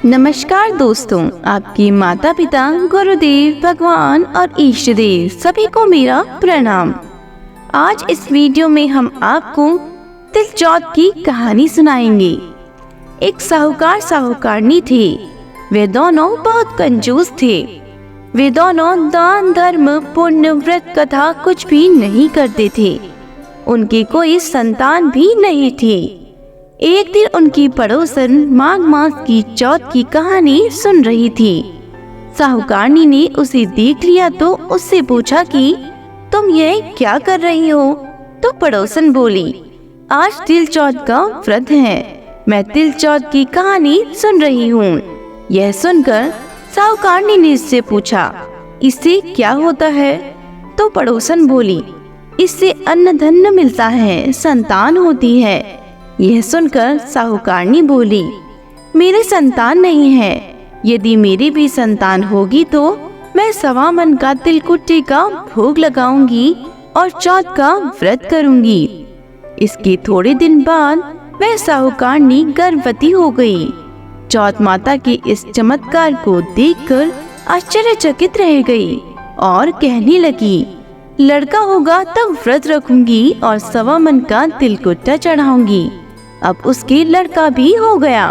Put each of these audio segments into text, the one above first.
नमस्कार दोस्तों, आपके माता पिता, गुरुदेव, भगवान और इष्ट देव सभी को मेरा प्रणाम। आज इस वीडियो में हम आपको तिलचौथ की कहानी सुनाएंगे। एक साहूकार साहूकारनी थे। वे दोनों बहुत कंजूस थे। वे दोनों दान, धर्म, पुण्य, व्रत, कथा कुछ भी नहीं करते थे। उनकी कोई संतान भी नहीं थी। एक दिन उनकी पड़ोसन माघ मास की चौथ की कहानी सुन रही थी। साहूकारनी ने उसे देख लिया तो उससे पूछा कि तुम ये क्या कर रही हो? तो पड़ोसन बोली, आज तिलचौथ का व्रत है, मैं तिलचौथ की कहानी सुन रही हूँ। यह सुनकर साहूकारनी ने इससे पूछा, इससे क्या होता है? तो पड़ोसन बोली, इससे अन्न धन मिलता है, संतान होती है। यह सुनकर साहूकारनी बोली, मेरे संतान नहीं है। यदि मेरी भी संतान होगी तो मैं 1.25 मन का तिलकुट्टे का भोग लगाऊंगी और चौथ का व्रत करूंगी। इसके थोड़े दिन बाद वह साहूकारनी गर्भवती हो गई। चौथ माता के इस चमत्कार को देखकर आश्चर्यचकित रह गई और कहने लगी, लड़का होगा तब व्रत रखूंगी और 1.25 मन का तिलकुट्टा चढ़ाऊंगी। अब उसके लड़का भी हो गया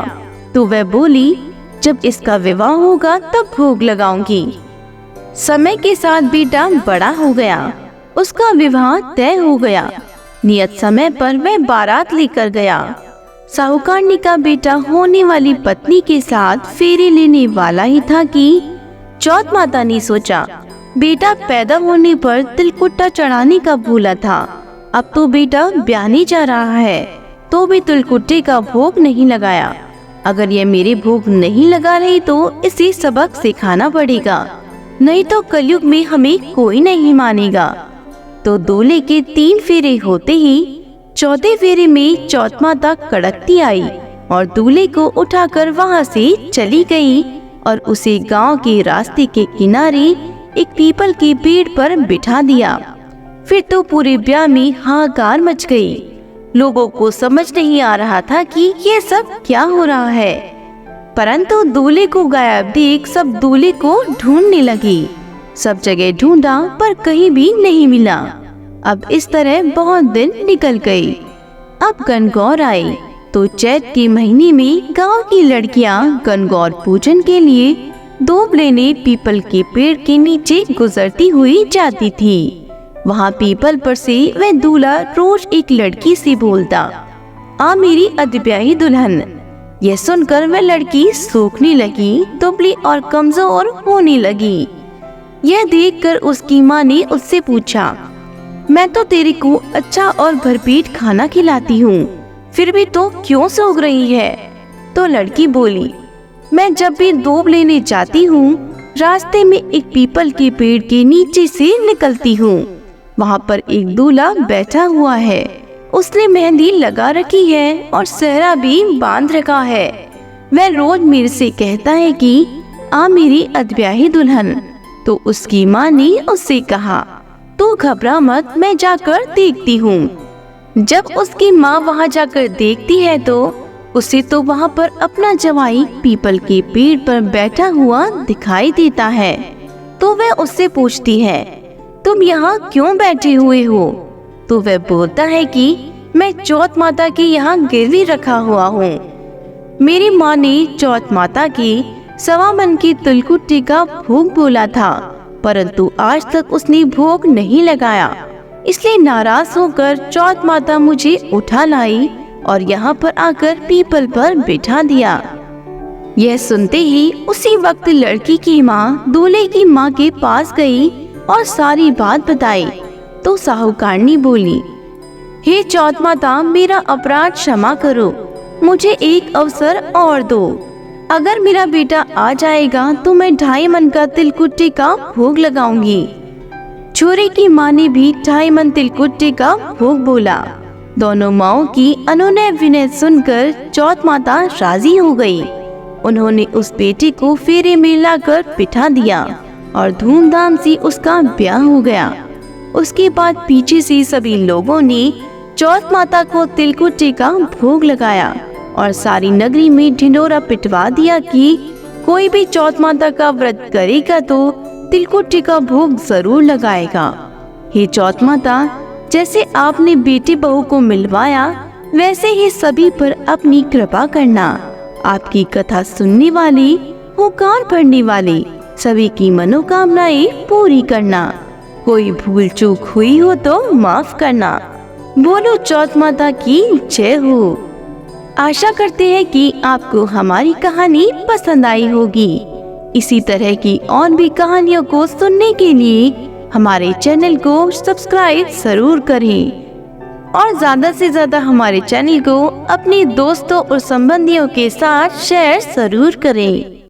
तो वह बोली, जब इसका विवाह होगा तब भोग लगाऊंगी। समय के साथ बेटा बड़ा हो गया, उसका विवाह तय हो गया। नियत समय पर वह बारात लेकर गया। साहूकारनी का बेटा होने वाली पत्नी के साथ फेरे लेने वाला ही था कि चौथ माता ने सोचा, बेटा पैदा होने पर तिलकुट्टा चढ़ाने का भूला था। अब तो बेटा ब्याहने जा रहा है तो भी तिलकुट्टे का भोग नहीं लगाया। अगर ये मेरे भोग नहीं लगा रही तो इसे सबक सिखाना पड़ेगा, नहीं तो कलयुग में हमें कोई नहीं मानेगा। तो दूल्हे के 3 फेरे होते ही चौथे फेरे में चौथ माता कड़कती आई और दूल्हे को उठाकर वहां से चली गई और उसे गांव के रास्ते के किनारे एक पीपल के पेड़ पर बिठा दिया। फिर तो पूरे ब्याह में हाहाकार मच गई। लोगों को समझ नहीं आ रहा था कि ये सब क्या हो रहा है, परंतु दूल्हे को गायब देख सब दूल्हे को ढूंढने लगी। सब जगह ढूंढा पर कहीं भी नहीं मिला। अब इस तरह बहुत दिन निकल गई। अब गणगौर आई तो चैत के महीने में गांव की लड़कियां गणगौर पूजन के लिए दूब लेने पीपल के पेड़ के नीचे गुजरती हुई जाती थी। वहाँ पीपल पर से वह दूल्हा रोज एक लड़की से बोलता, आ मेरी अधब्याही दुल्हन। यह सुनकर वह लड़की सूखने लगी, दुबली और कमजोर होने लगी। यह देखकर उसकी माँ ने उससे पूछा, मैं तो तेरे को अच्छा और भरपेट खाना खिलाती हूँ, फिर भी तो क्यों सूख रही है? तो लड़की बोली, मैं जब भी दूब लेने जाती हूँ रास्ते में एक पीपल के पेड़ के नीचे से निकलती हूँ। वहाँ पर एक दूल्हा बैठा हुआ है, उसने मेहंदी लगा रखी है और सेहरा भी बांध रखा है। वह रोज मेरे से कहता है कि आ मेरी अधब्याही दुल्हन। तो उसकी माँ ने उससे कहा, तू घबरा मत, मैं जाकर देखती हूँ। जब उसकी माँ वहाँ जाकर देखती है तो उसे तो वहाँ पर अपना जवाई पीपल के पेड़ पर बैठा हुआ दिखाई देता है। तो वह उससे पूछती है, तुम यहाँ क्यों बैठे हुए हो? तो वह बोलता है कि मैं चौथ माता के यहाँ गिरवी रखा हुआ हूँ। मेरी माँ ने चौथ माता के 1.25 मन के तिलकुट्टे का भोग बोला था, परंतु आज तक उसने भोग नहीं लगाया। इसलिए नाराज होकर चौथ माता मुझे उठा लाई और यहाँ पर आकर पीपल पर बिठा दिया। यह सुनते ही उसी वक्त लड़की की माँ दूल्हे की माँ के पास गई और सारी बात बताई। तो साहूकारनी बोली, हे चौथ माता, मेरा अपराध क्षमा करो, मुझे एक अवसर और दो। अगर मेरा बेटा आ जाएगा तो मैं 2.5 मन का तिलकुट्टे का भोग लगाऊंगी। छोरे की माँ ने भी 2.5 मन तिलकुट्टे का भोग बोला। दोनों माओं की अनुनय विनय सुनकर चौथ माता राजी हो गई। उन्होंने उस बेटे को फेरे में लाकर बिठा दिया और धूमधाम से उसका ब्याह हो गया। उसके बाद पीछे से सभी लोगों ने चौथ माता को तिलकुट्टे का भोग लगाया और सारी नगरी में ढिंढोरा पिटवा दिया कि कोई भी चौथ माता का व्रत करेगा तो तिलकुट्टी का भोग जरूर लगाएगा। हे चौथ माता, जैसे आपने बेटी बहू को मिलवाया वैसे ही सभी पर अपनी कृपा करना। आपकी कथा सुनने वाली, पुकार पढ़ने वाली सभी की मनोकामनाएं पूरी करना। कोई भूल चूक हुई हो तो माफ करना। बोलो चौथ माता की जय हो। आशा करते हैं कि आपको हमारी कहानी पसंद आई होगी। इसी तरह की और भी कहानियों को सुनने के लिए हमारे चैनल को सब्सक्राइब जरूर करें और ज्यादा से ज्यादा हमारे चैनल को अपने दोस्तों और संबंधियों के साथ शेयर जरूर करें।